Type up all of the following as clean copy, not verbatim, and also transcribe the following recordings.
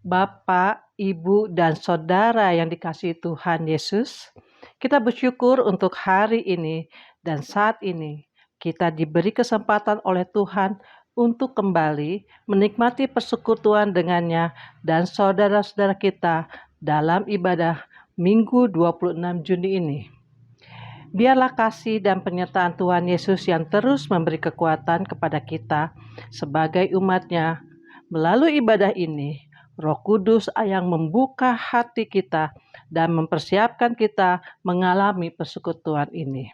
Bapak, Ibu, dan Saudara yang dikasihi Tuhan Yesus, kita bersyukur untuk hari ini dan saat ini kita diberi kesempatan oleh Tuhan untuk kembali menikmati persekutuan dengannya dan saudara-saudara kita dalam ibadah Minggu 26 Juni ini. Biarlah kasih dan penyertaan Tuhan Yesus yang terus memberi kekuatan kepada kita sebagai umat-Nya. Melalui ibadah ini, Roh Kudus yang membuka hati kita dan mempersiapkan kita mengalami persekutuan ini.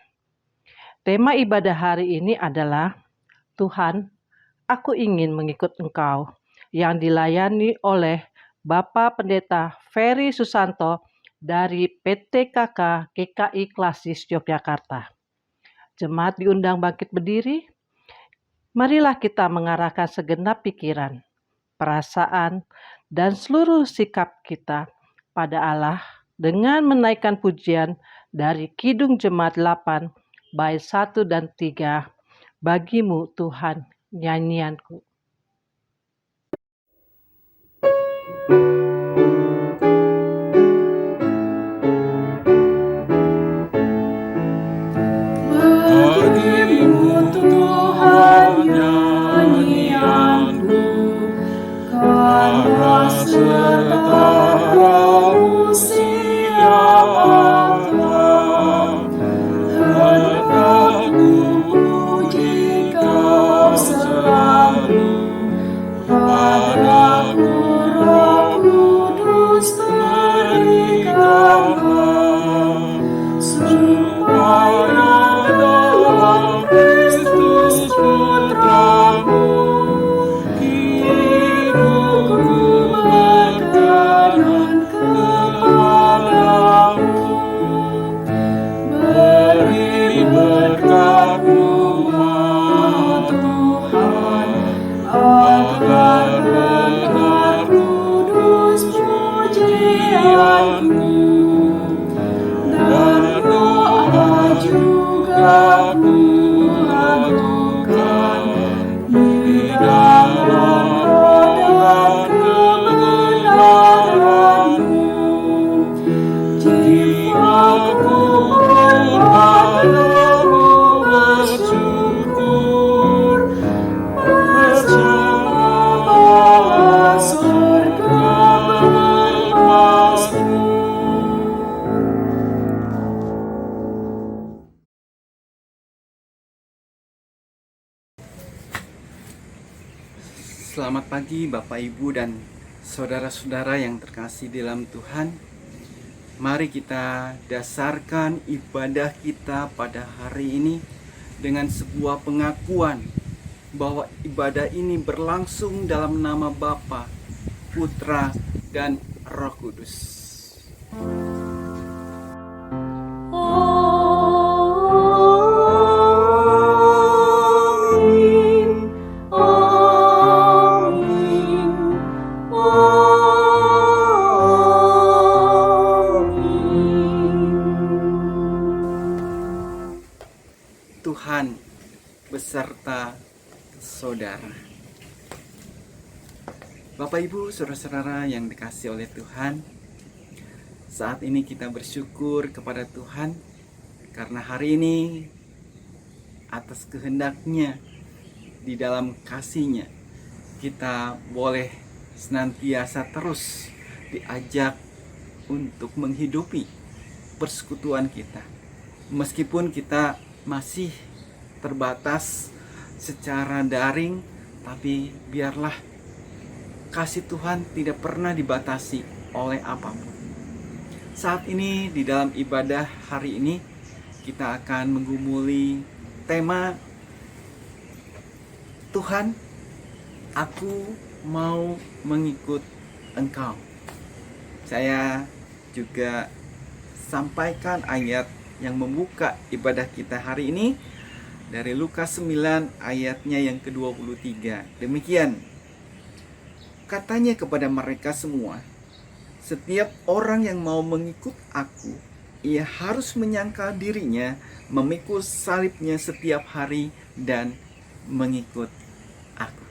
Tema ibadah hari ini adalah Tuhan, aku ingin mengikut Engkau, yang dilayani oleh Bapak Pendeta Ferry Susanto dari PTKK GKI Klasis Yogyakarta. Jemaat diundang bangkit berdiri. Marilah kita mengarahkan segenap pikiran, perasaan, dan seluruh sikap kita pada Allah dengan menaikkan pujian dari Kidung Jemaat 8, bait 1 dan 3. Bagimu Tuhan, nyanyianku. Bagimu Tuhan nyanyianku, karena setara usia Allah, hendak puji Kau selalu. Padaku Roh Kudus berikanlah, supaya dalam Kristus Putramu hidupku berkenan kepadamu. Beri berkat-Mu, Tuhan, agar benar kudus pujianku, dan doa juga kulakukan di dalam roh dan kebenaran-Mu. Jiwaku padamu bersyukur, berjamaah surga bermasmur. Selamat pagi Bapak Ibu dan saudara-saudara yang terkasih dalam Tuhan. Mari kita dasarkan ibadah kita pada hari ini dengan sebuah pengakuan bahwa ibadah ini berlangsung dalam nama Bapa, Putra, dan Roh Kudus. Tuhan beserta saudara. Bapak Ibu, saudara-saudara yang dikasihi oleh Tuhan, saat ini kita bersyukur kepada Tuhan karena hari ini atas kehendak-Nya di dalam kasih-Nya kita boleh senantiasa terus diajak untuk menghidupi persekutuan kita. Meskipun kita masih terbatas secara daring, tapi biarlah kasih Tuhan tidak pernah dibatasi oleh apapun. Saat ini di dalam ibadah hari ini kita akan menggumuli tema Tuhan, aku mau mengikut Engkau. Saya juga sampaikan ayat yang membuka ibadah kita hari ini dari Lukas 9 ayatnya yang ke-23. Demikian, katanya kepada mereka semua, setiap orang yang mau mengikut aku, ia harus menyangkal dirinya, memikul salibnya setiap hari dan mengikut aku.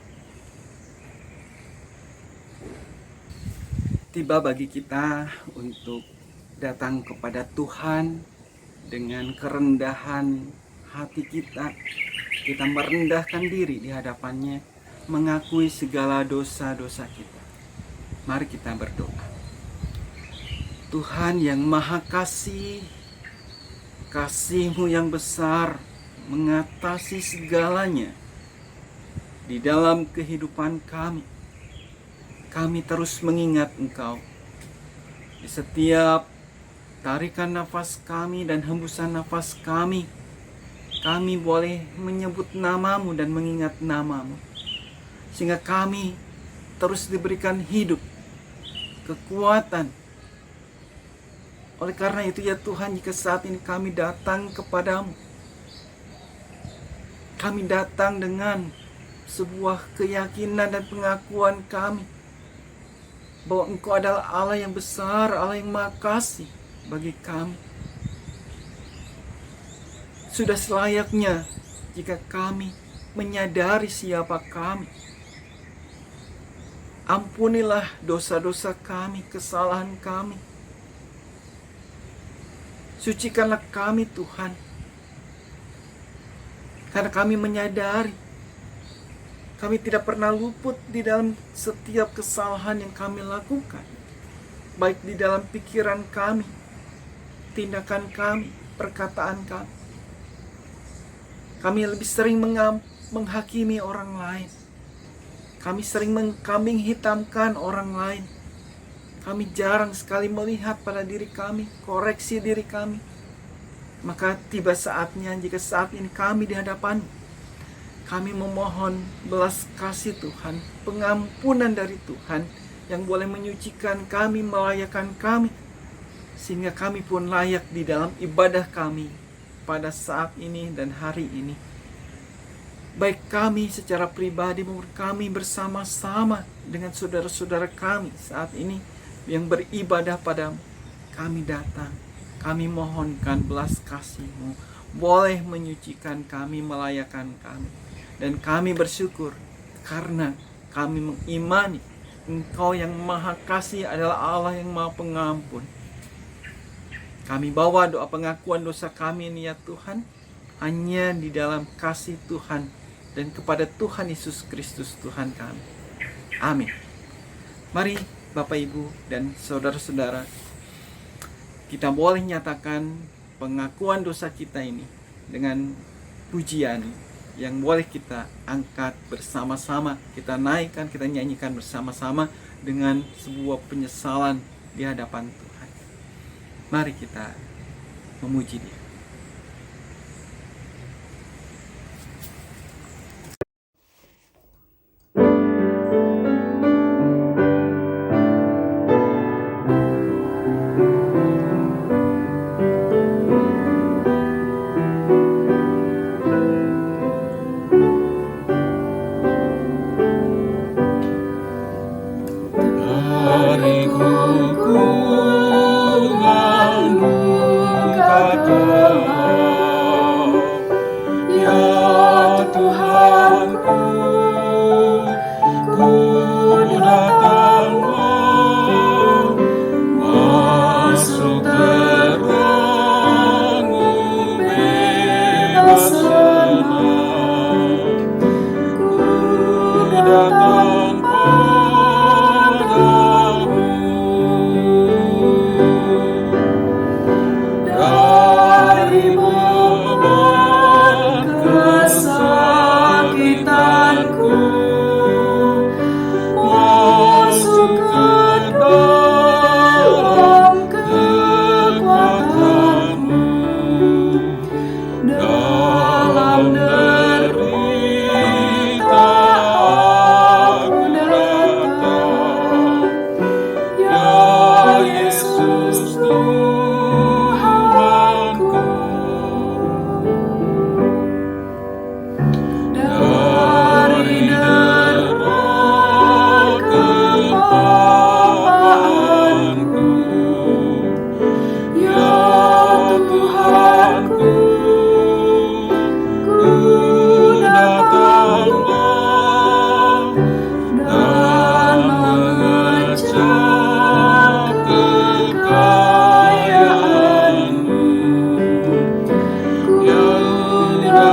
tiba bagi kita untuk datang kepada Tuhan dengan kerendahan hati kita. Kita merendahkan diri di hadapannya, mengakui segala dosa-dosa kita. Mari kita berdoa. Tuhan yang Maha Kasih, kasih-Mu yang besar mengatasi segalanya di dalam kehidupan kami. Kami terus mengingat Engkau di setiap tarikan nafas kami dan hembusan nafas kami. Kami boleh menyebut nama-Mu dan mengingat nama-Mu, sehingga kami terus diberikan hidup, kekuatan. Oleh karena itu ya Tuhan, jika saat ini kami datang kepadamu, kami datang dengan sebuah keyakinan dan pengakuan kami bahwa Engkau adalah Allah yang besar, Allah yang Maha Kasih bagi kami. Sudah selayaknya jika kami menyadari siapa kami. Ampunilah dosa-dosa kami, kesalahan kami. Sucikanlah kami Tuhan, karena kami menyadari kami tidak pernah luput di dalam setiap kesalahan yang kami lakukan, baik di dalam pikiran kami, tindakan kami, perkataan kami. Kami lebih sering menghakimi orang lain. Kami sering mengkambing hitamkan orang lain. Kami jarang sekali melihat pada diri kami, koreksi diri kami. Maka tiba saatnya jika saat ini kami di hadapan, kami memohon belas kasih Tuhan, pengampunan dari Tuhan yang boleh menyucikan kami, melayakkan kami, sehingga kami pun layak di dalam ibadah kami pada saat ini dan hari ini. Baik kami secara pribadi maupun kami bersama-sama dengan saudara-saudara kami saat ini yang beribadah padamu, kami datang, kami mohonkan belas kasih-Mu, boleh menyucikan kami, melayakkan kami. Dan kami bersyukur karena kami mengimani Engkau yang Maha Kasih adalah Allah yang Maha Pengampun. Kami bawa doa pengakuan dosa kami ini ya Tuhan, hanya di dalam kasih Tuhan dan kepada Tuhan Yesus Kristus Tuhan kami. Amin. Mari Bapak Ibu dan saudara-saudara, kita boleh nyatakan pengakuan dosa kita ini dengan pujian yang boleh kita angkat bersama-sama, kita naikkan, kita nyanyikan bersama-sama dengan sebuah penyesalan di hadapan Tuhan. Mari kita memuji Dia. Hariku ku mengangkat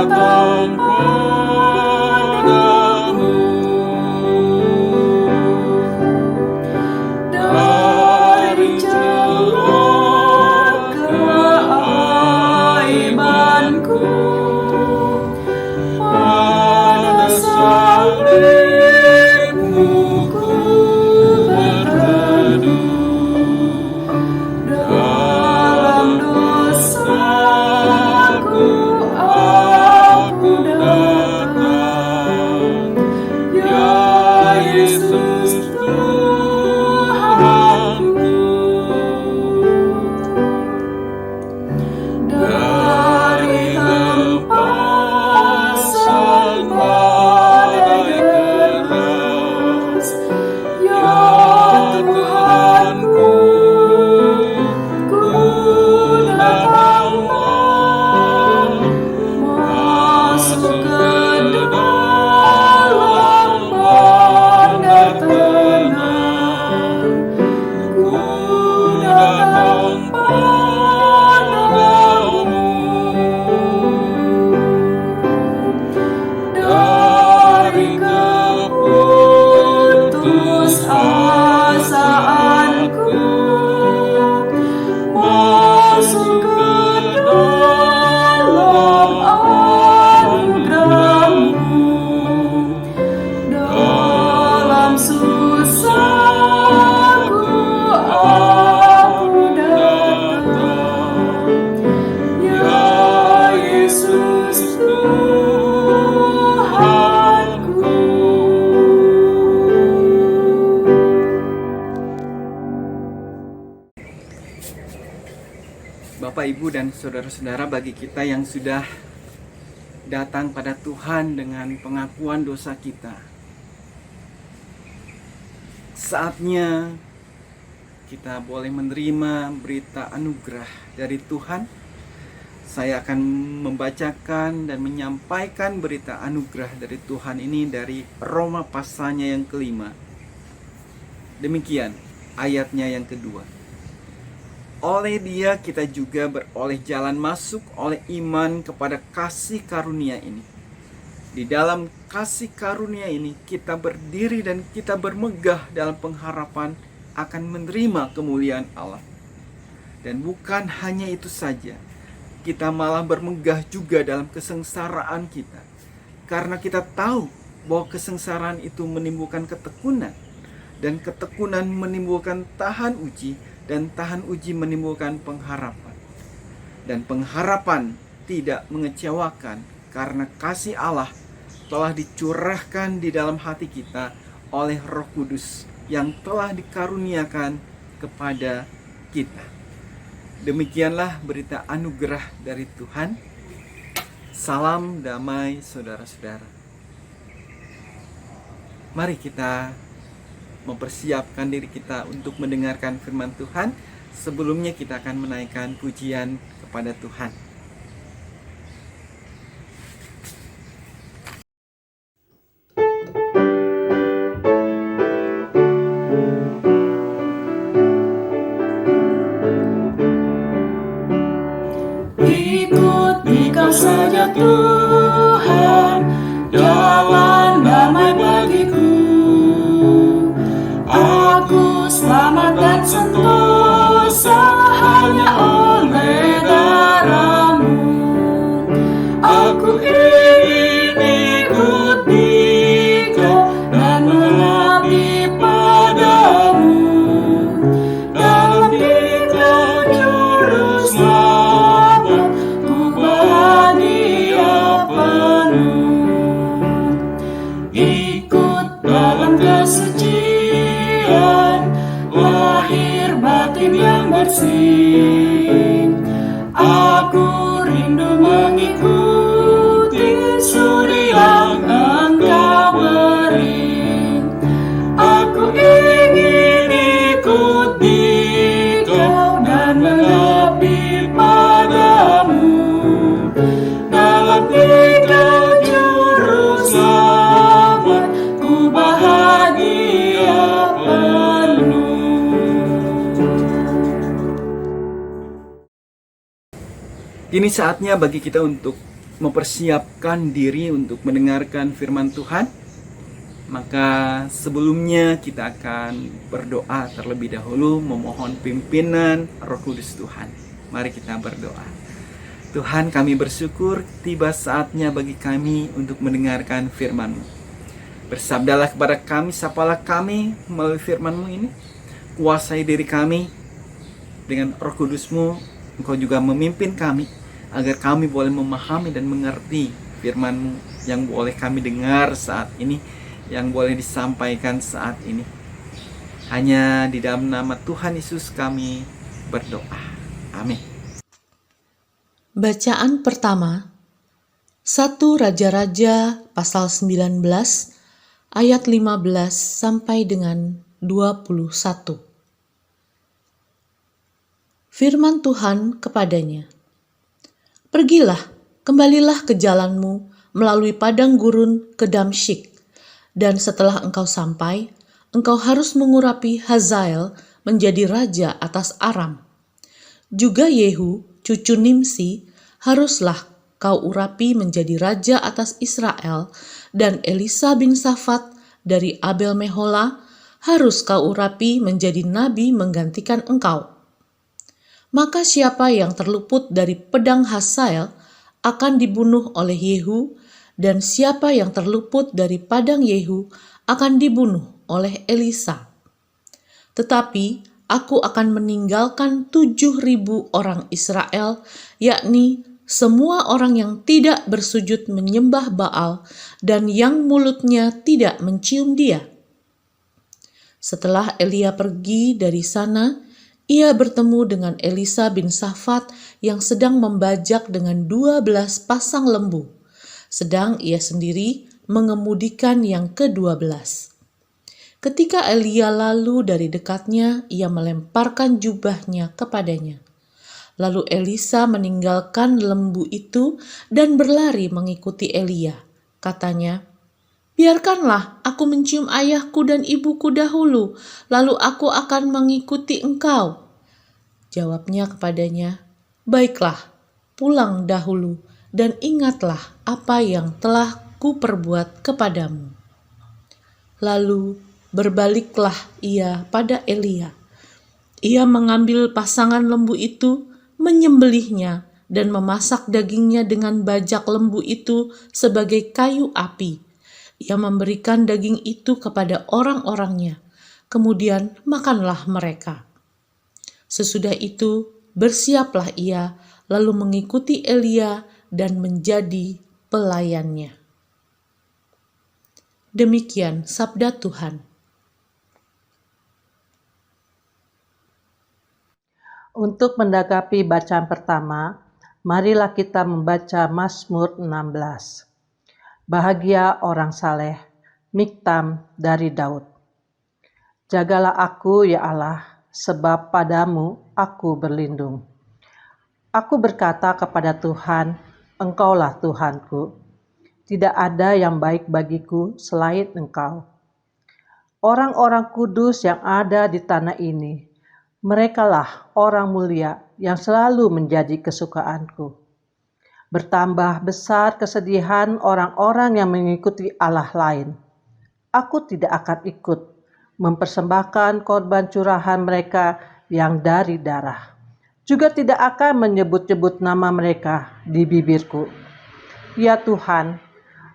datang padamu. Dari celah keaibanku, pada salibmu ku berteduh. Dalam dosaku aku datang, ya Yesus Tuhanku. Dari hempasan badai keras, ya Tuhanku, ku datanglah masuk ke dalam bandar tenang. Ku datang padamu. Dari keputusasaanku, masuk ke dalam anugerah-Mu. Dalam susahku aku datang, ya Yesus Tuhanku. Bapak, Ibu, dan saudara-saudara, bagi kita yang sudah datang pada Tuhan dengan pengakuan dosa kita, saatnya kita boleh menerima berita anugerah dari Tuhan. Saya akan membacakan dan menyampaikan berita anugerah dari Tuhan ini dari Roma pasalnya yang kelima. Demikian ayatnya yang kedua. Oleh Dia kita juga beroleh jalan masuk oleh iman kepada kasih karunia ini. Di dalam kasih karunia ini kita berdiri dan kita bermegah dalam pengharapan akan menerima kemuliaan Allah. Dan bukan hanya itu saja, kita malah bermegah juga dalam kesengsaraan kita. Karena kita tahu bahwa kesengsaraan itu menimbulkan ketekunan, dan ketekunan menimbulkan tahan uji, dan tahan uji menimbulkan pengharapan. Dan pengharapan tidak mengecewakan, karena kasih Allah telah dicurahkan di dalam hati kita oleh Roh Kudus yang telah dikaruniakan kepada kita. Demikianlah berita anugerah dari Tuhan. Salam damai saudara-saudara. Mari kita mempersiapkan diri kita untuk mendengarkan firman Tuhan. Sebelumnya kita akan menaikkan pujian kepada Tuhan. Ikut Engkau saja Tuhan, jalan damai bagiku. Aku selamat dan sentosa hanya oleh darah-Mu. Aku ingin ikut Engkau dan mengabdi padamu. Dalam Engkau juru selamat, ku bahagia penuh. Ikut dalam kesucian, lahir batin yang bersih. Aku rindu mengikuti suri yang Engkau beri. Aku ingin ikut Engkau dan mengabdi padamu. Dalam Engkau juru selamat, ku bahagia penuh. Kini saatnya bagi kita untuk mempersiapkan diri untuk mendengarkan firman Tuhan, maka sebelumnya kita akan berdoa terlebih dahulu memohon pimpinan Roh Kudus Tuhan. Mari kita berdoa. Tuhan, kami bersyukur tiba saatnya bagi kami untuk mendengarkan firman-Mu. Bersabdalah kepada kami, sapalah kami melalui firman-Mu ini. Kuasai diri kami dengan Roh Kudus-Mu. Engkau juga memimpin kami agar kami boleh memahami dan mengerti firman-Mu yang boleh kami dengar saat ini, yang boleh disampaikan saat ini. Hanya di dalam nama Tuhan Yesus kami berdoa. Amin. Bacaan pertama, 1 Raja-Raja pasal 19 ayat 15 sampai dengan 21. Firman Tuhan kepadanya, "Pergilah, kembalilah ke jalanmu melalui padang gurun ke Damsyik, dan setelah engkau sampai, engkau harus mengurapi Hazael menjadi raja atas Aram. Juga Yehu, cucu Nimsi, haruslah kau urapi menjadi raja atas Israel, dan Elisa bin Safat dari Abel Mehola harus kau urapi menjadi nabi menggantikan engkau. Maka siapa yang terluput dari pedang Hazael akan dibunuh oleh Yehu, dan siapa yang terluput dari padang Yehu akan dibunuh oleh Elisa. Tetapi aku akan meninggalkan 7.000 orang Israel, yakni semua orang yang tidak bersujud menyembah Baal dan yang mulutnya tidak mencium dia." Setelah Elia pergi dari sana, ia bertemu dengan Elisa bin Safat yang sedang membajak dengan 12 pasang lembu, sedang ia sendiri mengemudikan yang ke-12. Ketika Elia lalu dari dekatnya, ia melemparkan jubahnya kepadanya. Lalu Elisa meninggalkan lembu itu dan berlari mengikuti Elia. Katanya, "Biarkanlah aku mencium ayahku dan ibuku dahulu, lalu aku akan mengikuti engkau." Jawabnya kepadanya, "Baiklah, pulang dahulu dan ingatlah apa yang telah kuperbuat kepadamu." Lalu berbaliklah ia pada Elia. Ia mengambil pasangan lembu itu, menyembelihnya, dan memasak dagingnya dengan bajak lembu itu sebagai kayu api. Ia memberikan daging itu kepada orang-orangnya, kemudian makanlah mereka. Sesudah itu bersiaplah ia, lalu mengikuti Elia dan menjadi pelayannya. Demikian sabda Tuhan. Untuk menanggapi bacaan pertama, marilah kita membaca Mazmur 16. Bahagia orang saleh, Miktam dari Daud. Jagalah aku, ya Allah, sebab padamu aku berlindung. Aku berkata kepada Tuhan, Engkaulah Tuhanku. Tidak ada yang baik bagiku selain Engkau. Orang-orang kudus yang ada di tanah ini, merekalah orang mulia yang selalu menjadi kesukaanku. Bertambah besar kesedihan orang-orang yang mengikuti Allah lain. Aku tidak akan ikut mempersembahkan korban curahan mereka yang dari darah. Juga tidak akan menyebut-nyebut nama mereka di bibirku. Ya Tuhan,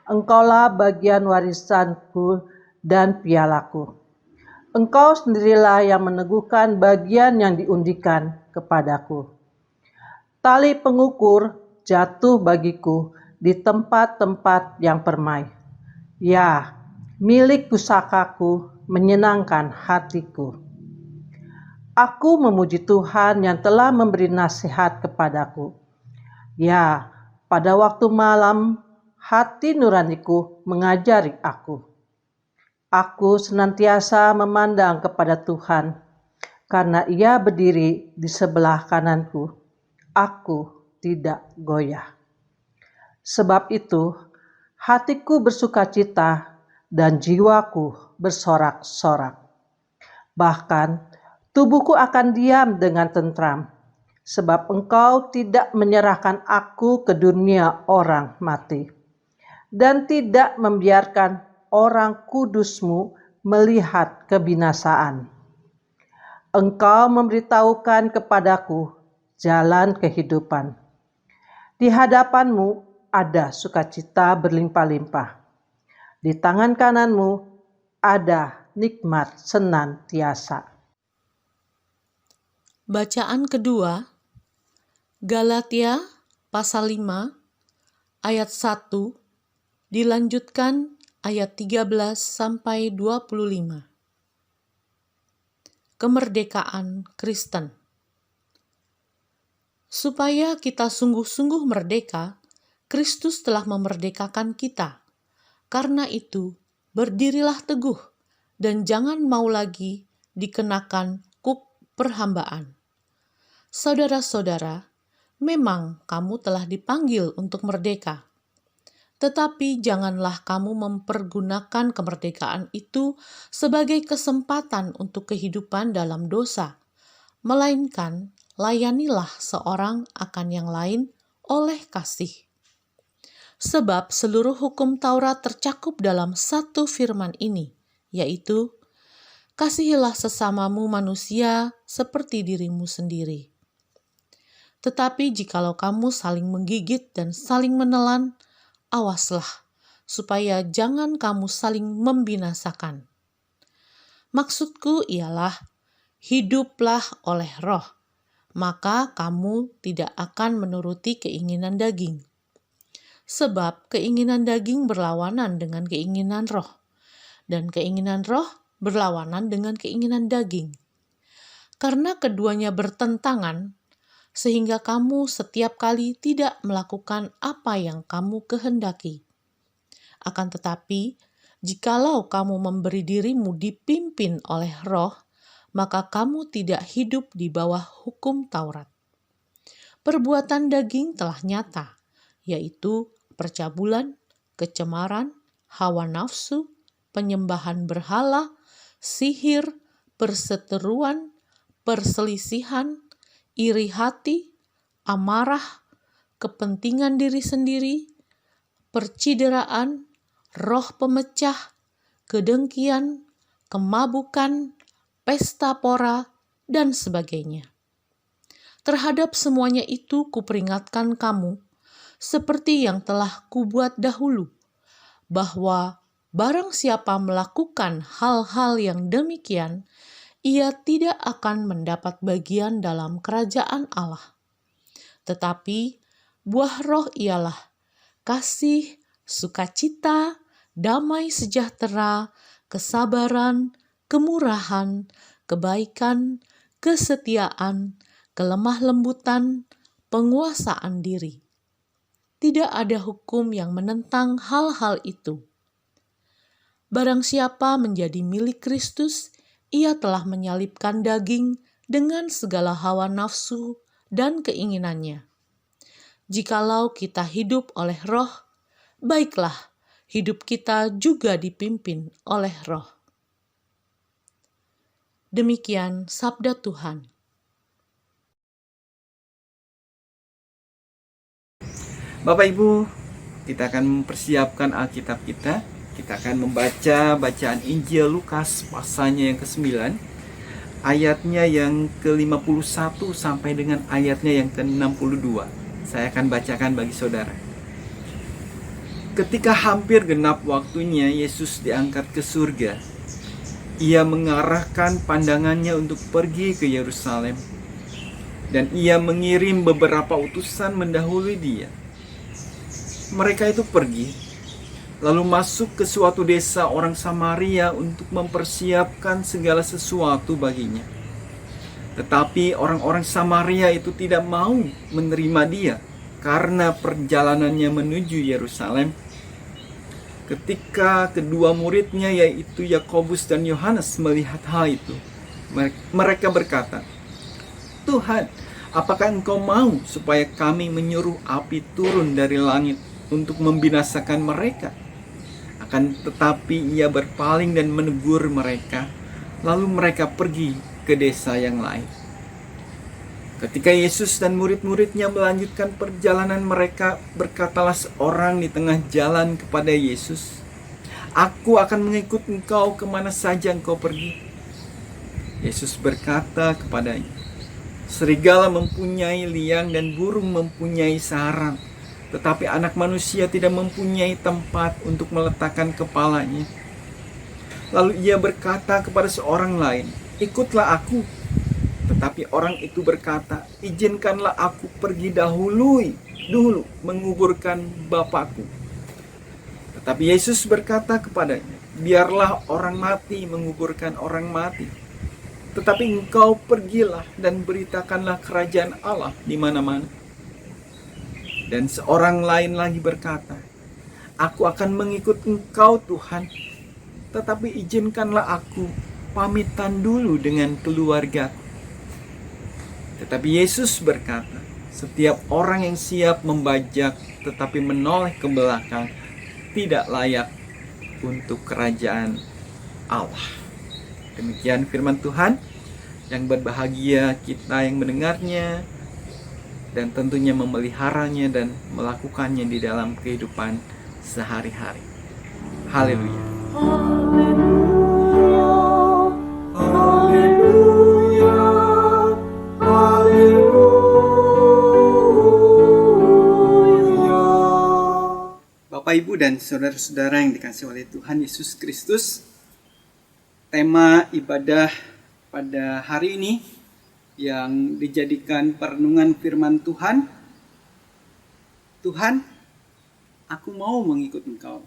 Engkaulah bagian warisanku dan pialaku. Engkau sendirilah yang meneguhkan bagian yang diundikan kepadaku. Tali pengukur jatuh bagiku di tempat-tempat yang permai. Ya, milik pusakaku menyenangkan hatiku. Aku memuji Tuhan yang telah memberi nasihat kepadaku. Ya, pada waktu malam hati nuraniku mengajari aku. Aku senantiasa memandang kepada Tuhan, karena Ia berdiri di sebelah kananku. Aku tidak goyah. Sebab itu, hatiku bersukacita dan jiwaku bersorak-sorak. Bahkan, tubuhku akan diam dengan tentram, sebab Engkau tidak menyerahkan aku ke dunia orang mati, dan tidak membiarkan orang kudus-Mu melihat kebinasaan. Engkau memberitahukan kepadaku jalan kehidupan. Di hadapan-Mu ada sukacita berlimpah-limpah. Di tangan kanan-Mu ada nikmat senantiasa. Bacaan kedua, Galatia pasal 5 ayat 1 dilanjutkan ayat 13 sampai 25. Kemerdekaan Kristen. Supaya kita sungguh-sungguh merdeka, Kristus telah memerdekakan kita. Karena itu, berdirilah teguh dan jangan mau lagi dikenakan kuk perhambaan. Saudara-saudara, memang kamu telah dipanggil untuk merdeka. Tetapi janganlah kamu mempergunakan kemerdekaan itu sebagai kesempatan untuk kehidupan dalam dosa, melainkan layanilah seorang akan yang lain oleh kasih. Sebab seluruh hukum Taurat tercakup dalam satu firman ini, yaitu, kasihilah sesamamu manusia seperti dirimu sendiri. Tetapi jikalau kamu saling menggigit dan saling menelan, awaslah, supaya jangan kamu saling membinasakan. Maksudku ialah, hiduplah oleh roh, maka kamu tidak akan menuruti keinginan daging. Sebab keinginan daging berlawanan dengan keinginan roh, dan keinginan roh berlawanan dengan keinginan daging. Karena keduanya bertentangan, sehingga kamu setiap kali tidak melakukan apa yang kamu kehendaki. Akan tetapi, jikalau kamu memberi dirimu dipimpin oleh roh, maka kamu tidak hidup di bawah hukum Taurat. Perbuatan daging telah nyata, yaitu percabulan, kecemaran, hawa nafsu, penyembahan berhala, sihir, perseteruan, perselisihan, iri hati, amarah, kepentingan diri sendiri, percideraan, roh pemecah, kedengkian, kemabukan, pesta pora, dan sebagainya. Terhadap semuanya itu kuperingatkan kamu, seperti yang telah kubuat dahulu, bahwa barang siapa melakukan hal-hal yang demikian, ia tidak akan mendapat bagian dalam kerajaan Allah. Tetapi buah roh ialah kasih, sukacita, damai sejahtera, kesabaran, kemurahan, kebaikan, kesetiaan, kelemah lembutan, penguasaan diri. Tidak ada hukum yang menentang hal-hal itu. Barang siapa menjadi milik Kristus, ia telah menyalibkan daging dengan segala hawa nafsu dan keinginannya. Jikalau kita hidup oleh roh, baiklah, hidup kita juga dipimpin oleh roh. Demikian sabda Tuhan. Bapak Ibu, kita akan mempersiapkan Alkitab kita. Kita akan membaca bacaan Injil Lukas pasalnya yang ke-9, ayatnya yang ke-51 sampai dengan ayatnya yang ke-62. Saya akan bacakan bagi saudara. Ketika hampir genap waktunya Yesus diangkat ke surga, Ia mengarahkan pandangannya untuk pergi ke Yerusalem, dan Ia mengirim beberapa utusan mendahului Dia. Mereka itu pergi, lalu masuk ke suatu desa orang Samaria untuk mempersiapkan segala sesuatu baginya. Tetapi orang-orang Samaria itu tidak mau menerima dia karena perjalanannya menuju Yerusalem. Ketika kedua muridnya yaitu Yakobus dan Yohanes melihat hal itu, mereka berkata, "Tuhan, apakah Engkau mau supaya kami menyuruh api turun dari langit untuk membinasakan mereka?" Akan tetapi ia berpaling dan menegur mereka, lalu mereka pergi ke desa yang lain. Ketika Yesus dan murid-muridnya melanjutkan perjalanan mereka, berkatalah seorang di tengah jalan kepada Yesus, "Aku akan mengikut engkau kemana saja engkau pergi." Yesus berkata kepadanya, "Serigala mempunyai liang dan burung mempunyai sarang, tetapi anak manusia tidak mempunyai tempat untuk meletakkan kepalanya." Lalu ia berkata kepada seorang lain, "Ikutlah aku." Tetapi orang itu berkata, "Izinkanlah aku pergi dulu menguburkan Bapakku." Tetapi Yesus berkata kepadanya, "Biarlah orang mati menguburkan orang mati. Tetapi engkau pergilah dan beritakanlah kerajaan Allah di mana-mana." Dan seorang lain lagi berkata, "Aku akan mengikut engkau Tuhan, tetapi izinkanlah aku pamitan dulu dengan keluargaku." Tetapi Yesus berkata, "Setiap orang yang siap membajak tetapi menoleh ke belakang tidak layak untuk kerajaan Allah." Demikian firman Tuhan. Yang berbahagia kita yang mendengarnya dan tentunya memeliharanya dan melakukannya di dalam kehidupan sehari-hari. Haleluya. Haleluya, haleluya. Bapak, Ibu, dan saudara-saudara yang dikasihi oleh Tuhan Yesus Kristus, tema ibadah pada hari ini yang dijadikan perenungan firman Tuhan, "Tuhan, aku mau mengikut Engkau."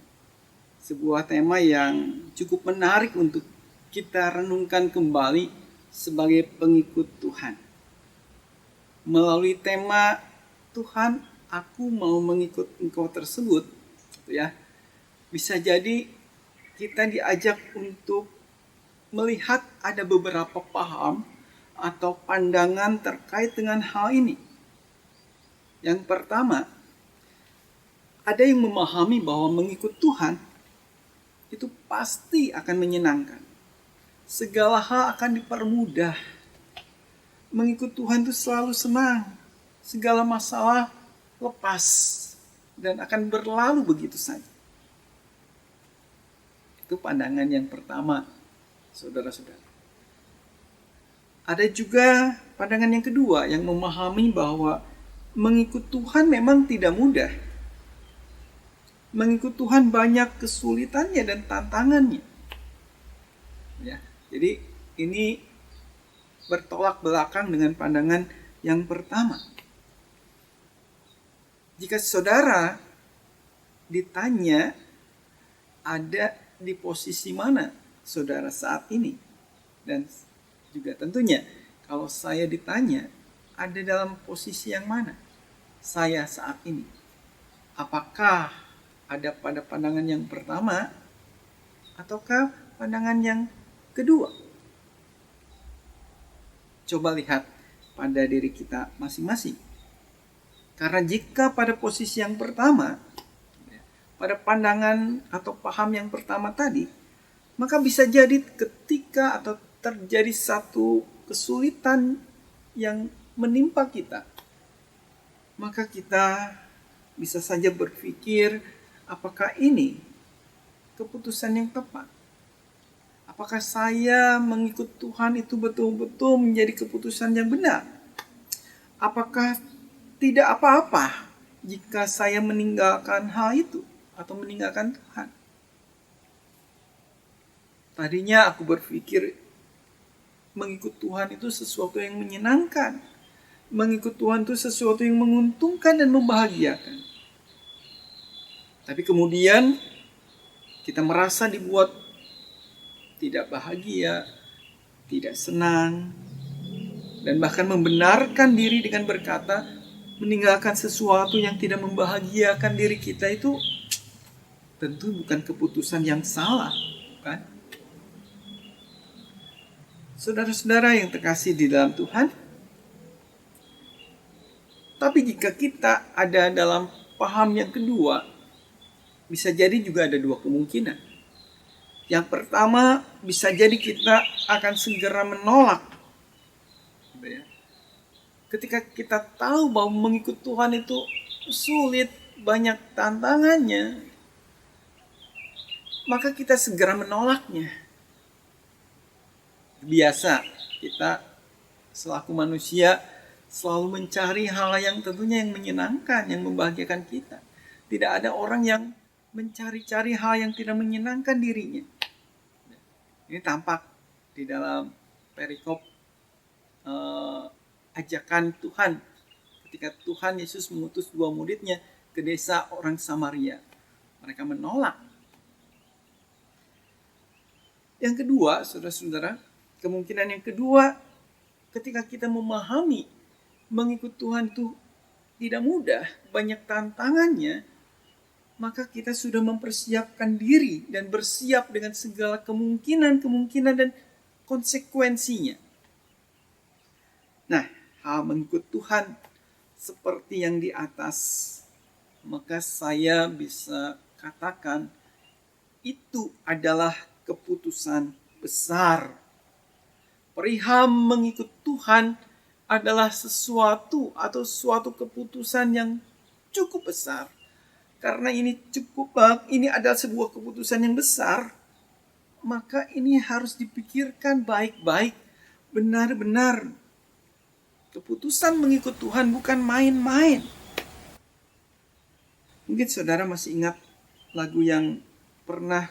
Sebuah tema yang cukup menarik untuk kita renungkan kembali sebagai pengikut Tuhan. Melalui tema "Tuhan, aku mau mengikut Engkau" tersebut, ya, bisa jadi kita diajak untuk melihat ada beberapa paham atau pandangan terkait dengan hal ini. Yang pertama, ada yang memahami bahwa mengikut Tuhan itu pasti akan menyenangkan. Segala hal akan dipermudah. Mengikut Tuhan itu selalu senang. Segala masalah lepas dan akan berlalu begitu saja. Itu pandangan yang pertama, saudara-saudara. Ada juga pandangan yang kedua yang memahami bahwa mengikut Tuhan memang tidak mudah. Mengikut Tuhan banyak kesulitannya dan tantangannya. Ya, jadi ini bertolak belakang dengan pandangan yang pertama. Jika saudara ditanya ada di posisi mana saudara saat ini, dan juga tentunya kalau saya ditanya ada dalam posisi yang mana saya saat ini, apakah ada pada pandangan yang pertama ataukah pandangan yang kedua? Coba lihat pada diri kita masing-masing. Karena jika pada posisi yang pertama, pada pandangan atau paham yang pertama tadi, maka bisa jadi ketika atau terjadi satu kesulitan yang menimpa kita, maka kita bisa saja berpikir, apakah ini keputusan yang tepat? Apakah saya mengikut Tuhan itu betul-betul menjadi keputusan yang benar? Apakah tidak apa-apa jika saya meninggalkan hal itu atau meninggalkan Tuhan? Tadinya aku berpikir mengikut Tuhan itu sesuatu yang menyenangkan. Mengikut Tuhan itu sesuatu yang menguntungkan dan membahagiakan. Tapi kemudian kita merasa dibuat tidak bahagia, tidak senang, dan bahkan membenarkan diri dengan berkata, meninggalkan sesuatu yang tidak membahagiakan diri kita itu tentu bukan keputusan yang salah, bukan? Saudara-saudara yang terkasih di dalam Tuhan, tapi jika kita ada dalam paham yang kedua, bisa jadi juga ada dua kemungkinan. Yang pertama, bisa jadi kita akan segera menolak ketika kita tahu bahwa mengikut Tuhan itu sulit, banyak tantangannya, maka kita segera menolaknya. Biasa kita selaku manusia selalu mencari hal yang tentunya yang menyenangkan, yang membahagiakan kita. Tidak ada orang yang mencari-cari hal yang tidak menyenangkan dirinya. Ini tampak di dalam perikop ajakan Tuhan ketika Tuhan Yesus mengutus 2 muridnya ke desa orang Samaria. Mereka menolak. Yang kedua, saudara-saudara, kemungkinan yang kedua, ketika kita memahami mengikut Tuhan itu tidak mudah, banyak tantangannya, maka kita sudah mempersiapkan diri dan bersiap dengan segala kemungkinan dan konsekuensinya. Nah, hal mengikut Tuhan seperti yang di atas, maka saya bisa katakan itu adalah keputusan besar. Perihal mengikut Tuhan adalah sesuatu keputusan yang cukup besar. Karena ini adalah sebuah keputusan yang besar, maka ini harus dipikirkan baik-baik, benar-benar. Keputusan mengikut Tuhan bukan main-main. Mungkin saudara masih ingat lagu yang pernah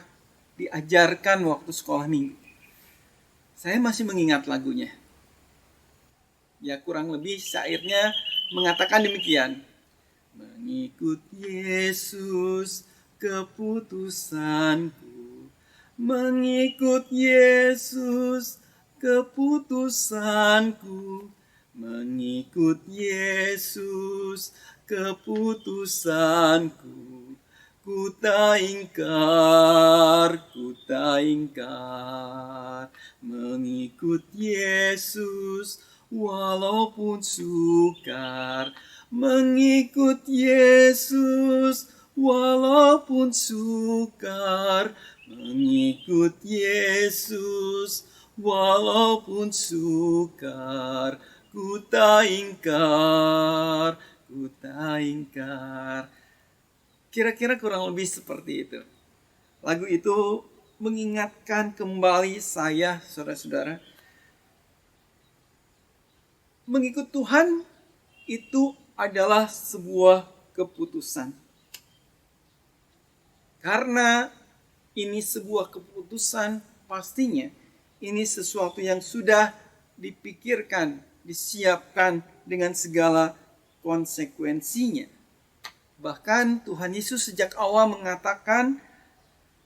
diajarkan waktu sekolah minggu. Saya masih mengingat lagunya. Ya, kurang lebih syairnya mengatakan demikian. Mengikut Yesus keputusanku, mengikut Yesus keputusanku, mengikut Yesus keputusanku. Ku tak ingkar, mengikut Yesus walaupun sukar, mengikut Yesus walaupun sukar, mengikut Yesus walaupun sukar, ku tak ingkar. Kira-kira kurang lebih seperti itu. Lagu itu mengingatkan kembali saya, saudara-saudara, mengikut Tuhan itu adalah sebuah keputusan. Karena ini sebuah keputusan, pastinya ini sesuatu yang sudah dipikirkan, disiapkan dengan segala konsekuensinya. Bahkan Tuhan Yesus sejak awal mengatakan,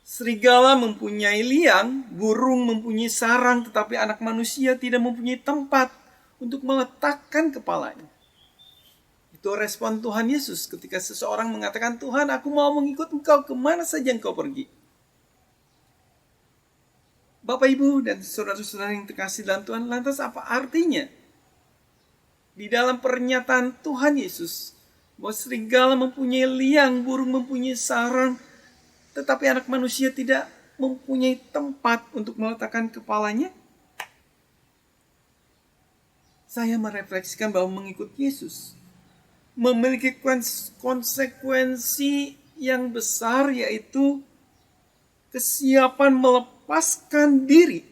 serigala mempunyai liang, burung mempunyai sarang, tetapi anak manusia tidak mempunyai tempat untuk meletakkan kepalanya. Itu respon Tuhan Yesus ketika seseorang mengatakan, Tuhan, aku mau mengikut Engkau kemana saja Engkau pergi. Bapak, Ibu, dan saudara-saudara yang terkasih dalam Tuhan, lantas apa artinya? Di dalam pernyataan Tuhan Yesus, bahwa serigala mempunyai liang, burung mempunyai sarang, tetapi anak manusia tidak mempunyai tempat untuk meletakkan kepalanya. Saya merefleksikan bahwa mengikut Yesus memiliki konsekuensi yang besar, yaitu kesiapan melepaskan diri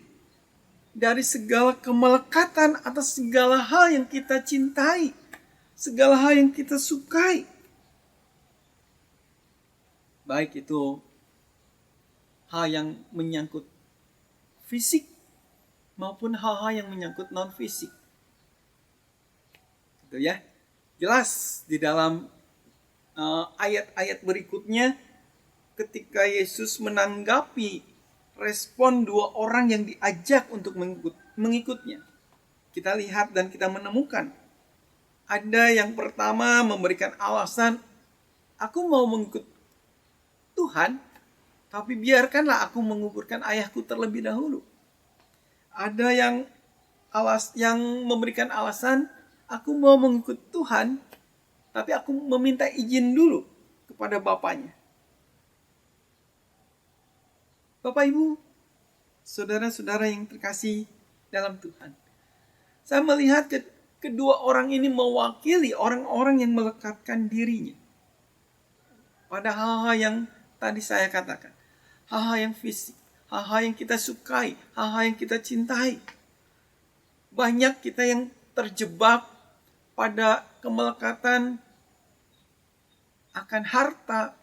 dari segala kemelekatan atas segala hal yang kita cintai, segala hal yang kita sukai. Baik itu hal yang menyangkut fisik maupun hal-hal yang menyangkut non-fisik. Gitu ya. Jelas di dalam ayat-ayat berikutnya ketika Yesus menanggapi respon 2 orang yang diajak untuk mengikutnya. Kita lihat dan kita menemukan. Ada yang pertama memberikan alasan, aku mau mengikut Tuhan, tapi biarkanlah aku menguburkan ayahku terlebih dahulu. Ada yang memberikan alasan, aku mau mengikut Tuhan, tapi aku meminta izin dulu kepada bapaknya. Bapak, Ibu, saudara-saudara yang terkasih dalam Tuhan, saya melihat kedua orang ini mewakili orang-orang yang melekatkan dirinya pada hal-hal yang tadi saya katakan. Hal-hal yang fisik, hal-hal yang kita sukai, hal-hal yang kita cintai. Banyak kita yang terjebak pada kemelekatan akan harta,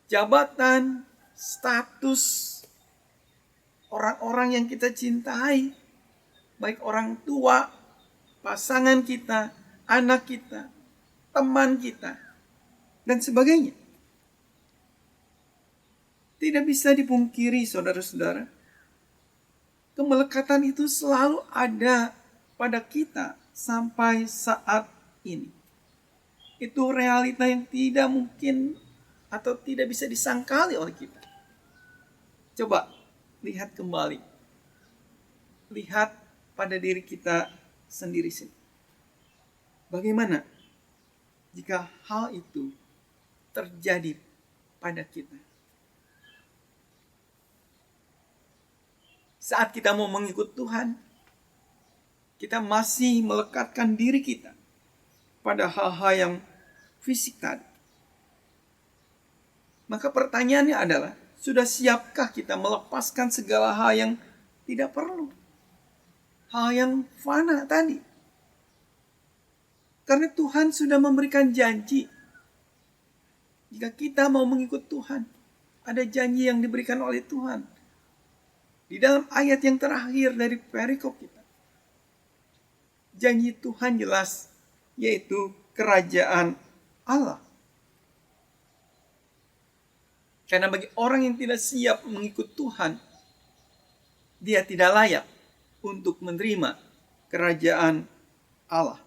jabatan, status, orang-orang yang kita cintai, baik orang tua, pasangan kita, anak kita, teman kita, dan sebagainya. Tidak bisa dipungkiri, saudara-saudara, kemelekatan itu selalu ada pada kita sampai saat ini. Itu realita yang tidak mungkin atau tidak bisa disangkali oleh kita. Coba lihat kembali. Lihat pada diri kita sendiri. Bagaimana jika hal itu terjadi pada kita? Saat kita mau mengikut Tuhan, kita masih melekatkan diri kita pada hal-hal yang fisik tadi. Maka pertanyaannya adalah, sudah siapkah kita melepaskan segala hal yang tidak perlu? Hal yang fana tadi. Karena Tuhan sudah memberikan janji. Jika kita mau mengikut Tuhan, ada janji yang diberikan oleh Tuhan. Di dalam ayat yang terakhir dari perikop kita, janji Tuhan jelas, yaitu kerajaan Allah. Karena bagi orang yang tidak siap mengikut Tuhan, dia tidak layak untuk menerima kerajaan Allah.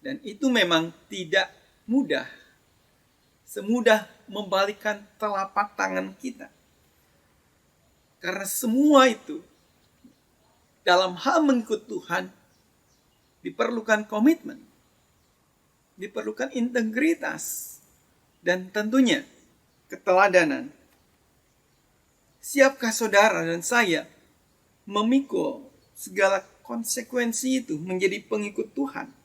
Dan itu memang tidak mudah. Semudah membalikkan telapak tangan kita. Karena semua itu dalam hal mengikut Tuhan diperlukan komitmen, diperlukan integritas, dan tentunya keteladanan. Siapkah saudara dan saya memikul segala konsekuensi itu menjadi pengikut Tuhan?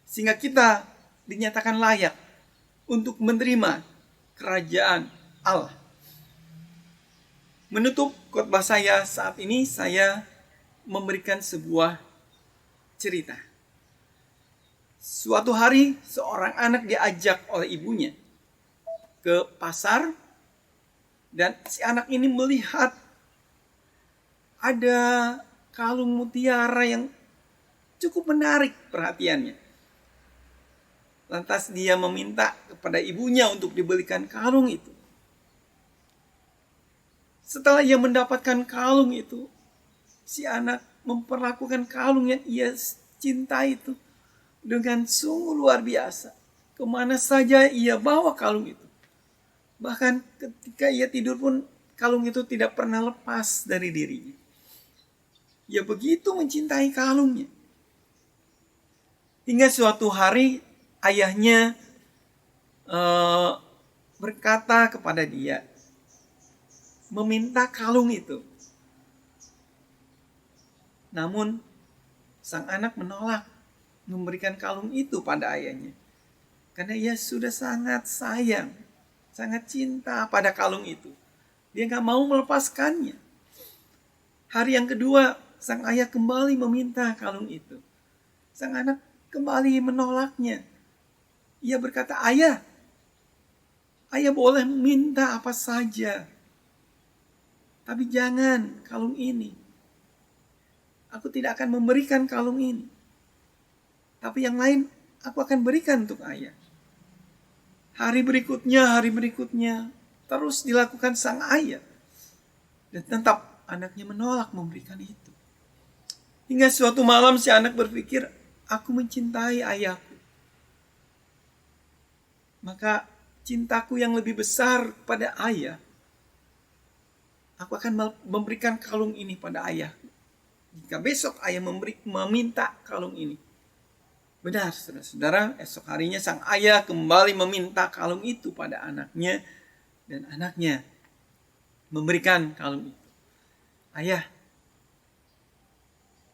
Sehingga kita dinyatakan layak untuk menerima kerajaan Allah. Menutup khotbah saya saat ini, saya memberikan sebuah cerita. Suatu hari, seorang anak diajak oleh ibunya ke pasar, dan si anak ini melihat ada kalung mutiara yang cukup menarik perhatiannya. Lantas dia meminta kepada ibunya untuk dibelikan kalung itu. Setelah ia mendapatkan kalung itu, si anak memperlakukan kalung yang ia cintai itu dengan sungguh luar biasa. Kemana saja ia bawa kalung itu. Bahkan ketika ia tidur pun kalung itu tidak pernah lepas dari dirinya. Ia begitu mencintai kalungnya. Hingga suatu hari ayahnya berkata kepada dia, meminta kalung itu. Namun sang anak menolak memberikan kalung itu pada ayahnya. Karena ia sudah sangat sayang, sangat cinta pada kalung itu. Dia gak mau melepaskannya. Hari yang kedua, sang ayah kembali meminta kalung itu. Sang anak kembali menolaknya. Ia berkata, ayah boleh minta apa saja. Tapi jangan kalung ini. Aku tidak akan memberikan kalung ini. Tapi yang lain aku akan berikan untuk ayah. Hari berikutnya terus dilakukan sang ayah. Dan tetap anaknya menolak memberikan itu. Hingga suatu malam si anak berpikir, aku mencintai ayahku. Maka cintaku yang lebih besar pada ayah, aku akan memberikan kalung ini pada ayah. Jika besok ayah meminta kalung ini. Benar, saudara-saudara, esok harinya sang ayah kembali meminta kalung itu pada anaknya. Dan anaknya memberikan kalung itu.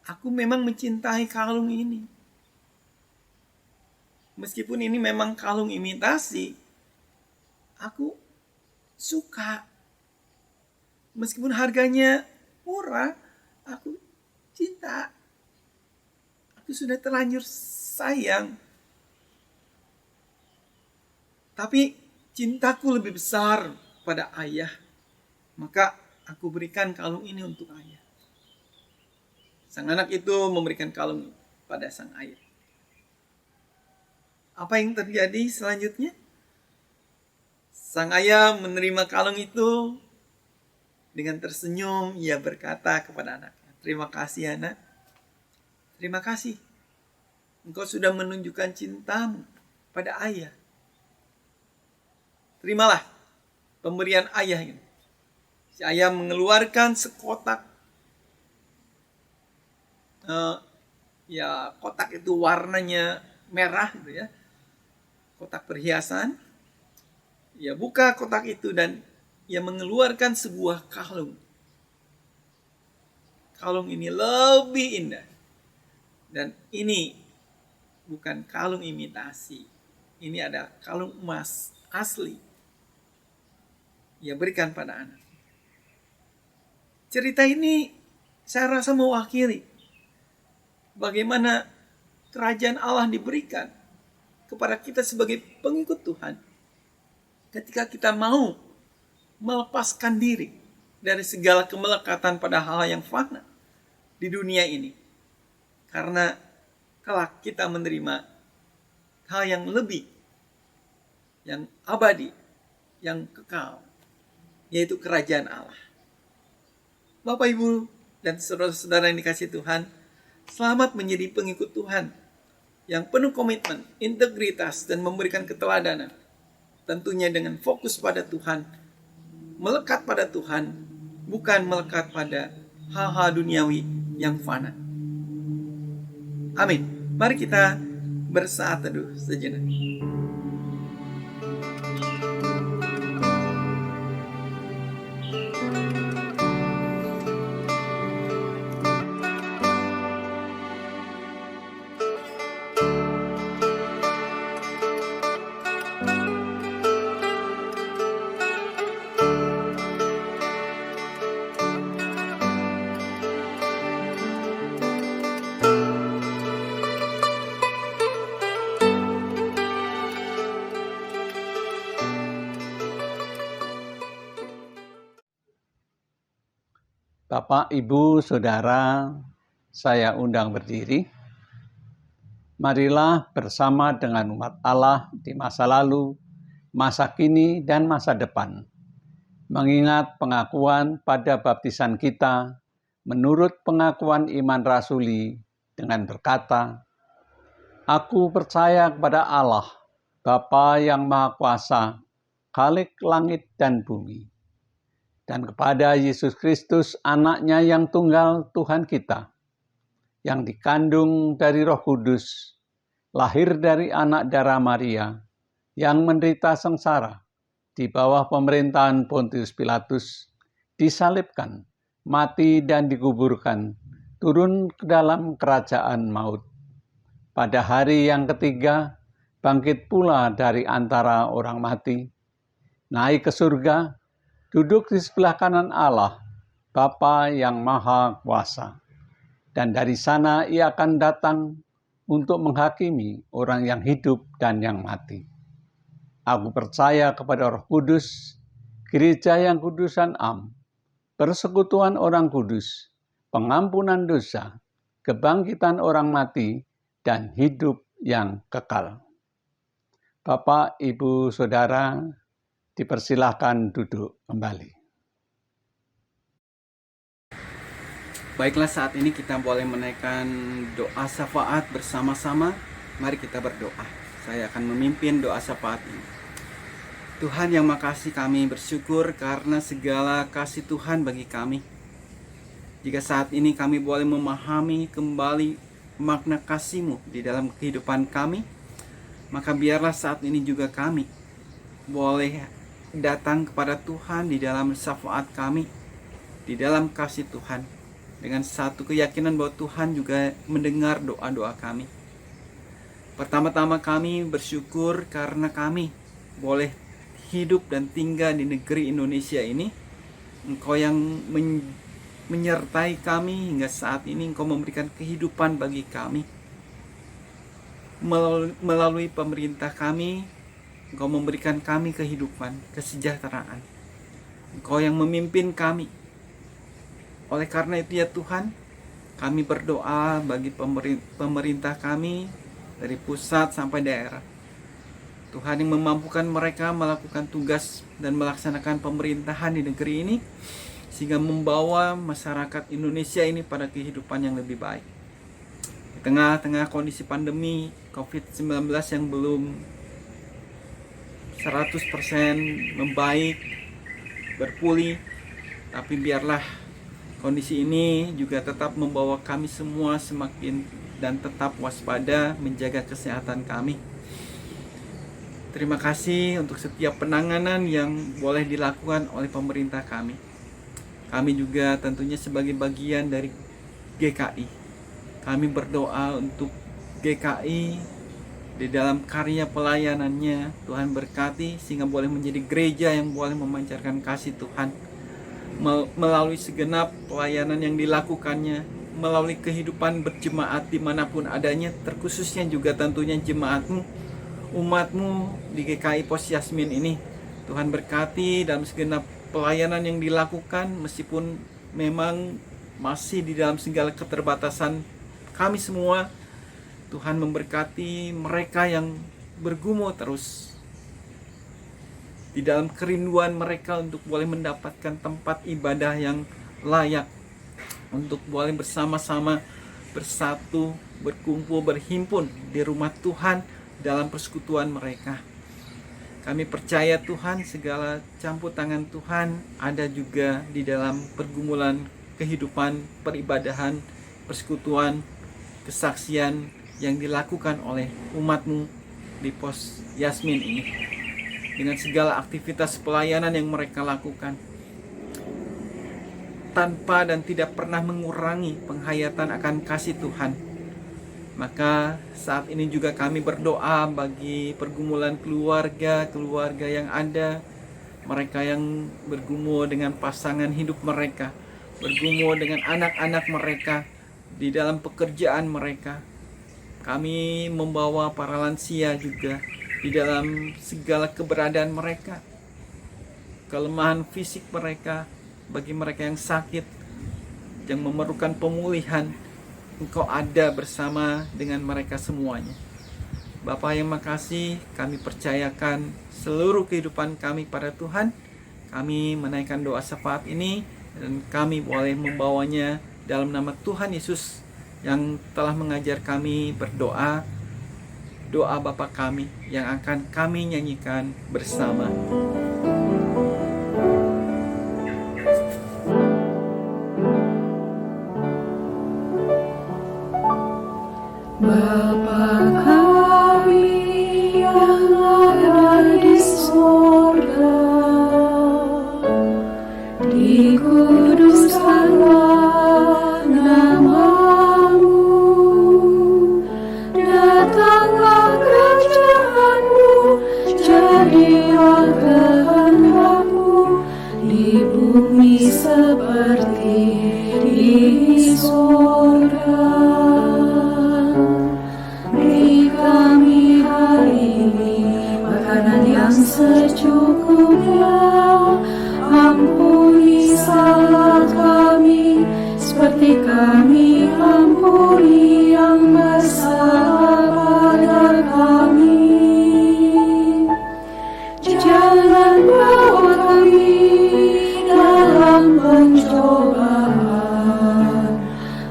Aku memang mencintai kalung ini. Meskipun ini memang kalung imitasi, aku suka. Meskipun harganya murah, aku cinta. Aku sudah terlanjur sayang. Tapi cintaku lebih besar pada ayah. Maka aku berikan kalung ini untuk ayah. Sang anak itu memberikan kalung pada sang ayah. Apa yang terjadi selanjutnya? Sang ayah menerima kalung itu dengan tersenyum. Ia berkata kepada anaknya, "Terima kasih anak. Terima kasih. Engkau sudah menunjukkan cintamu pada ayah. Terimalah pemberian ayah ini." Si ayah mengeluarkan sekotak. Kotak itu warnanya merah gitu ya. Kotak perhiasan. Ia buka kotak itu dan ia mengeluarkan sebuah kalung. Kalung ini lebih indah. Dan ini bukan kalung imitasi. Ini ada kalung emas asli. Ia berikan pada anak. Cerita ini saya rasa mewakili bagaimana kerajaan Allah diberikan kepada kita sebagai pengikut Tuhan. Ketika kita mau melepaskan diri dari segala kemelekatan pada hal yang fana di dunia ini. Karena kelak kita menerima hal yang lebih, yang abadi, yang kekal, yaitu kerajaan Allah. Bapak, Ibu, dan saudara-saudara yang dikasihi Tuhan, selamat menjadi pengikut Tuhan yang penuh komitmen, integritas, dan memberikan keteladanan. Tentunya dengan fokus pada Tuhan, melekat pada Tuhan, bukan melekat pada hal-hal duniawi yang fana. Amin. Mari kita bersaat teduh sejenak. Bapak, Ibu, Saudara, saya undang berdiri. Marilah bersama dengan umat Allah di masa lalu, masa kini, dan masa depan, mengingat pengakuan pada baptisan kita menurut pengakuan iman rasuli dengan berkata, "Aku percaya kepada Allah, Bapa yang Maha Kuasa, Khalik langit dan bumi, dan kepada Yesus Kristus, anaknya yang tunggal Tuhan kita, yang dikandung dari Roh Kudus, lahir dari anak darah Maria, yang menderita sengsara di bawah pemerintahan Pontius Pilatus, disalibkan, mati dan dikuburkan, turun ke dalam kerajaan maut. Pada hari yang ketiga, bangkit pula dari antara orang mati, naik ke surga, duduk di sebelah kanan Allah, Bapa yang Maha Kuasa. Dan dari sana ia akan datang untuk menghakimi orang yang hidup dan yang mati. Aku percaya kepada Roh Kudus, gereja yang kudus dan am, persekutuan orang kudus, pengampunan dosa, kebangkitan orang mati, dan hidup yang kekal." Bapak, Ibu, Saudara, dipersilahkan duduk kembali. Baiklah, saat ini kita boleh menaikkan doa syafaat bersama-sama. Mari kita berdoa. Saya akan memimpin doa syafaat ini. Tuhan yang makasih, kami bersyukur karena segala kasih Tuhan bagi kami. Jika saat ini kami boleh memahami kembali makna kasih-Mu di dalam kehidupan kami, maka biarlah saat ini juga kami boleh datang kepada Tuhan di dalam syafaat kami, di dalam kasih Tuhan. dengan satu keyakinan bahwa Tuhan juga mendengar doa-doa kami. Pertama-tama kami bersyukur karena kami boleh hidup dan tinggal di negeri Indonesia ini. Engkau yang menyertai kami hingga saat ini. Engkau memberikan kehidupan bagi kami. Melalui pemerintah kami, Engkau memberikan kami kehidupan, kesejahteraan. Engkau yang memimpin kami. Oleh karena itu ya Tuhan, kami berdoa bagi pemerintah kami dari pusat sampai daerah. Tuhan yang memampukan mereka melakukan tugas dan melaksanakan pemerintahan di negeri ini, sehingga membawa masyarakat Indonesia ini pada kehidupan yang lebih baik. Di tengah-tengah kondisi pandemi COVID-19 yang belum 100% membaik, berpulih, tapi biarlah kondisi ini juga tetap membawa kami semua semakin dan tetap waspada menjaga kesehatan kami. Terima kasih untuk setiap penanganan yang boleh dilakukan oleh pemerintah kami. Kami juga tentunya sebagai bagian dari GKI. Kami berdoa untuk GKI di dalam karya pelayanannya. Tuhan berkati sehingga boleh menjadi gereja yang boleh memancarkan kasih Tuhan melalui segenap pelayanan yang dilakukannya, melalui kehidupan berjemaat dimanapun adanya, terkhususnya juga tentunya jemaatmu, umatmu di GKI Pos Yasmin ini. Tuhan berkati dalam segenap pelayanan yang dilakukan, meskipun memang masih di dalam segala keterbatasan kami semua. Tuhan memberkati mereka yang bergumul terus di dalam kerinduan mereka untuk boleh mendapatkan tempat ibadah yang layak, untuk boleh bersama-sama bersatu, berkumpul, berhimpun di rumah Tuhan dalam persekutuan mereka. Kami percaya Tuhan, segala campur tangan Tuhan ada juga di dalam pergumulan kehidupan, peribadahan, persekutuan, kesaksian yang dilakukan oleh umatmu di Pos Yasmin ini. Dengan segala aktivitas pelayanan yang mereka lakukan, tanpa dan tidak pernah mengurangi penghayatan akan kasih Tuhan. Maka saat ini juga kami berdoa bagi pergumulan keluarga yang ada, mereka yang bergumul dengan pasangan hidup mereka, bergumul dengan anak-anak mereka, di dalam pekerjaan mereka. Kami membawa para lansia juga di dalam segala keberadaan mereka, kelemahan fisik mereka, bagi mereka yang sakit, yang memerlukan pemulihan, Engkau ada bersama dengan mereka semuanya. Bapa yang makasih, kami percayakan seluruh kehidupan kami pada Tuhan. Kami menaikkan doa syafaat ini dan kami boleh membawanya dalam nama Tuhan Yesus yang telah mengajar kami berdoa, doa Bapa kami yang akan kami nyanyikan bersama. Bapa kami yang ada di surga, dikuduskanlah nama-Mu, datanglah kerajaan-Mu, jadilah kehendak-Mu di bumi seperti di surga. Beri kami hari ini makanan yang secukupnya, ampuni salah kami seperti kami ampuni yang bersalah pada kami. Jangan bawa kami dalam pencobaan,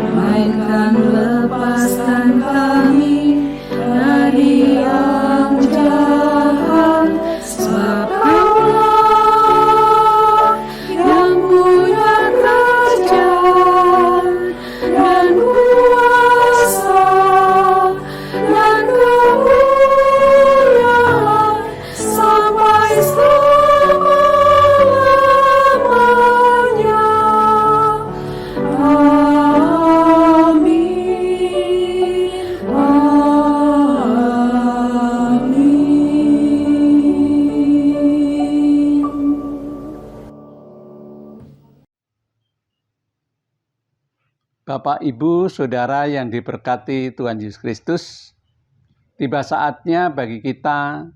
melainkan lepaskan kami dari yang jahat, sebab Kaulah yang punya Bapak, Ibu, Saudara yang diberkati Tuhan Yesus Kristus, tiba saatnya bagi kita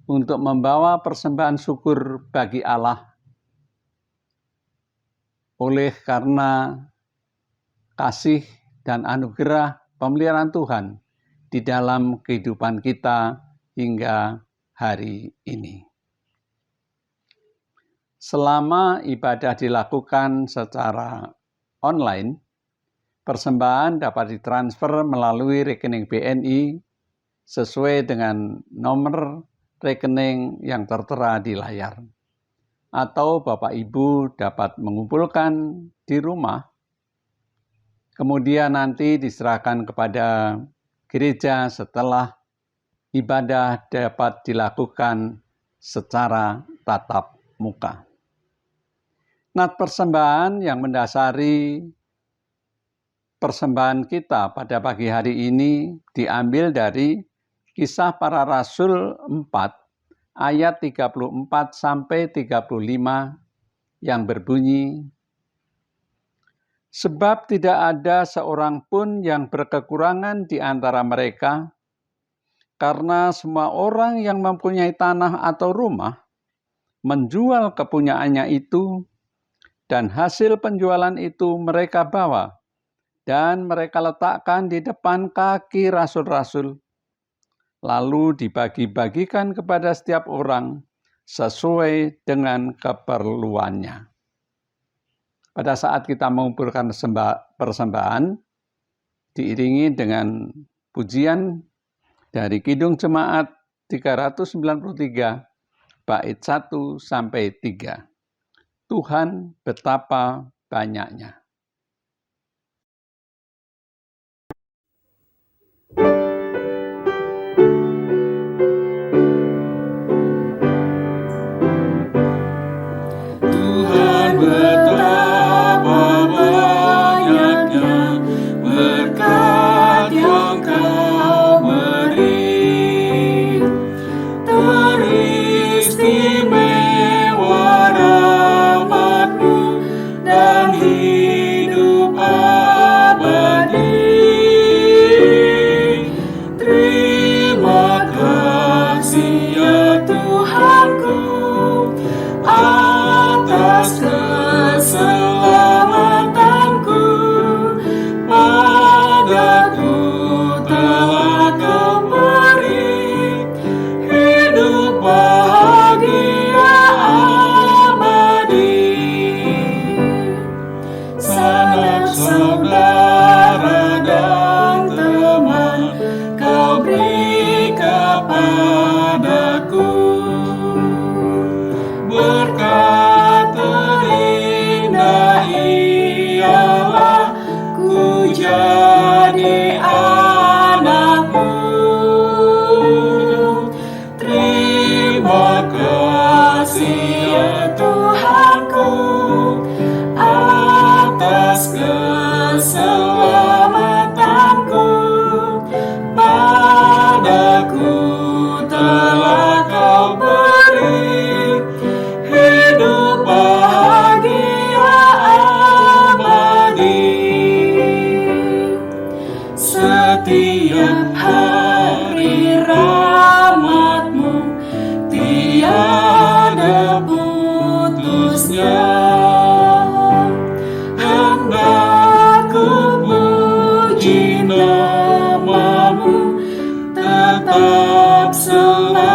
untuk membawa persembahan syukur bagi Allah oleh karena kasih dan anugerah pemeliharaan Tuhan di dalam kehidupan kita hingga hari ini. Selama ibadah dilakukan secara online, persembahan dapat ditransfer melalui rekening BNI sesuai dengan nomor rekening yang tertera di layar. Atau Bapak Ibu dapat mengumpulkan di rumah, kemudian nanti diserahkan kepada gereja setelah ibadah dapat dilakukan secara tatap muka. Nah, persembahan yang mendasari persembahan kita pada pagi hari ini diambil dari Kisah Para Rasul 4 ayat 34 sampai 35 yang berbunyi, sebab tidak ada seorang pun yang berkekurangan di antara mereka, karena semua orang yang mempunyai tanah atau rumah menjual kepunyaannya itu, dan hasil penjualan itu mereka bawa dan mereka letakkan di depan kaki rasul-rasul, lalu dibagi-bagikan kepada setiap orang sesuai dengan keperluannya. Pada saat kita mengumpulkan persembahan, diiringi dengan pujian dari Kidung Jemaat 393, bait 1 sampai 3. Tuhan betapa banyaknya. Tuhan betapa banyaknya berkat yang Kau beri, teristimewa rahmat-Mu dan hidup abadi. Terima kasih ya Tuhanku atas keselamatanku, padaku telah Kau beri hidup bahagia abadi. Sanak saudara dan teman Kau beri kepadaku, berkat terindah ialah ku jadi anak-Mu. Terima kasih ya Tuhanku atas keselamatanku, padaku telah Kau beri hidup bahagia abadi. Setiap hari rahmat-Mu tiada putusnya, hendak ku puji nama-Mu tetap selamanya.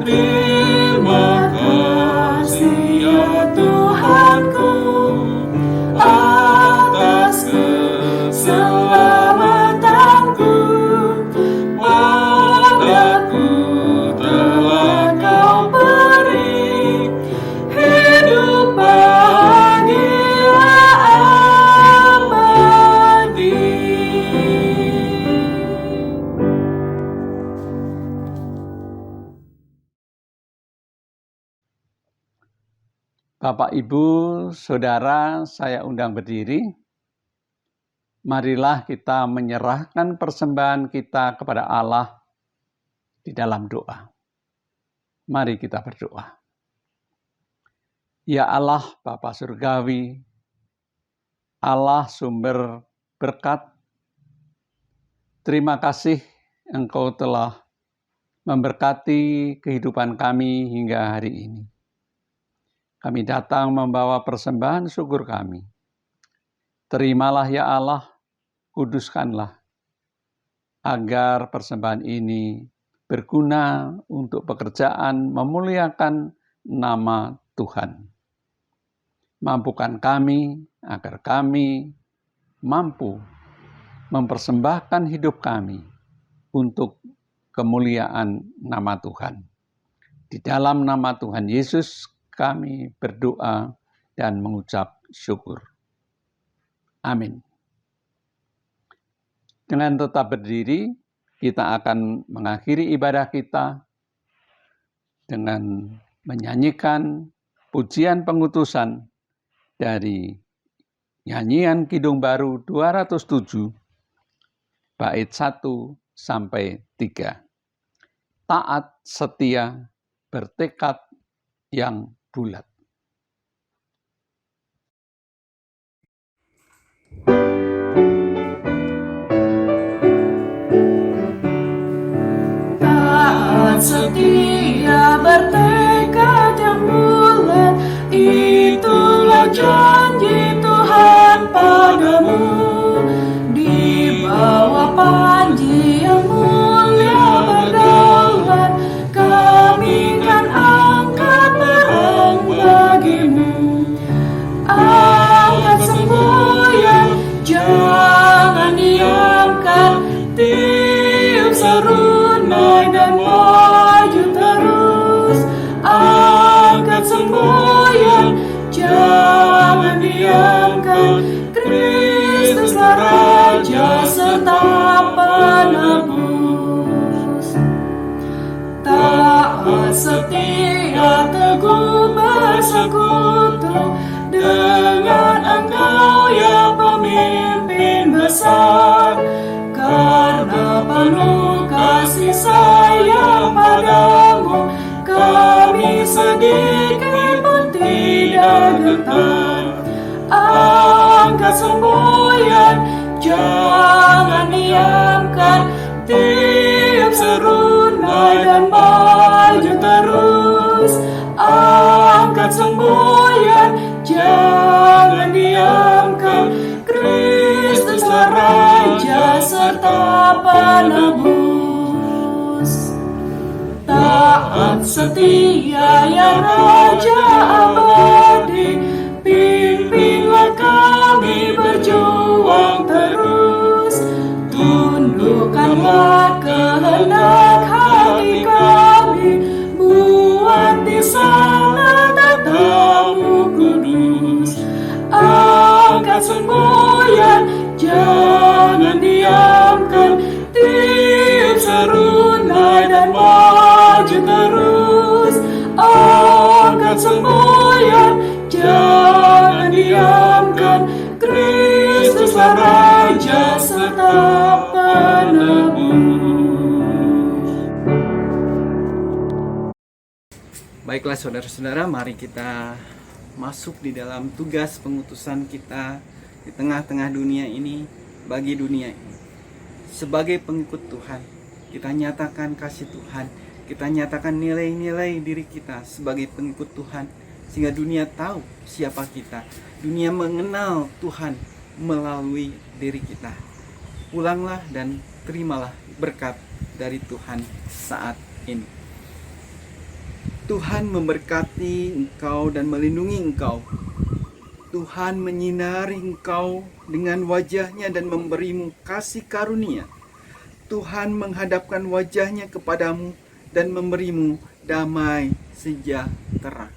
Terima kasih ya Tuhanku atas keselamatanku, padaku telah Kau beri hidup bahagia abadi. Bapak, Ibu, Saudara, saya undang berdiri. Marilah kita menyerahkan persembahan kita kepada Allah di dalam doa. Mari kita berdoa. Ya Allah Bapa Surgawi, Allah sumber berkat, terima kasih Engkau telah memberkati kehidupan kami hingga hari ini. Kami datang membawa persembahan syukur kami. Terimalah ya Allah, kuduskanlah, agar persembahan ini berguna untuk pekerjaan memuliakan nama Tuhan. Mampukan kami agar kami mampu mempersembahkan hidup kami untuk kemuliaan nama Tuhan. Di dalam nama Tuhan Yesus kami berdoa dan mengucap syukur. Amin. Dengan tetap berdiri, kita akan mengakhiri ibadah kita dengan menyanyikan pujian pengutusan dari nyanyian Kidung Baru 207, bait 1 sampai 3. Taat, setia, bertekad yang bulat. Taat, setia, bertekad yang bulat, itulah janji Tuhan padamu. Di bawah panji yang mulia berdaulat, kami kan angkat perang bagimu. Angkat semboyan, jangan diamkan, tiup serunai dan maju terus. Angkat semboyan, jangan diamkan, Kristuslah Raja serta penebus. Taat, setia, teguh bersekutu dengan Engkau ya pemimpin besar. Karena penuh kasih sayang padamu, kami sedikit pun tidak gentar. Angkat semboyan, jangan diamkan, tiup serunai dan maju terus. Angkat semboyan, jangan diamkan, Kristuslah Raja serta penebus. Taat, setia ya Raja abadi, pimpinlah kami berjuang terus. Tundukkanlah kehendak hati kami, buat di sana tatamu kudus. Angkat semboyan, jangan diamkan, tiup serunai dan maju terus. Angkat semboyan, jangan diamkan, Kristuslah Raja serta penebus. Baiklah saudara-saudara, mari kita masuk di dalam tugas pengutusan kita di tengah-tengah dunia ini, bagi dunia ini. Sebagai pengikut Tuhan, kita nyatakan kasih Tuhan, kita nyatakan nilai-nilai diri kita sebagai pengikut Tuhan, sehingga dunia tahu siapa kita. Dunia mengenal Tuhan melalui diri kita. Pulanglah dan terimalah berkat dari Tuhan saat ini. Tuhan memberkati engkau dan melindungi engkau. Tuhan menyinari engkau dengan wajahnya dan memberimu kasih karunia. Tuhan menghadapkan wajahnya kepadamu dan memberimu damai sejahtera.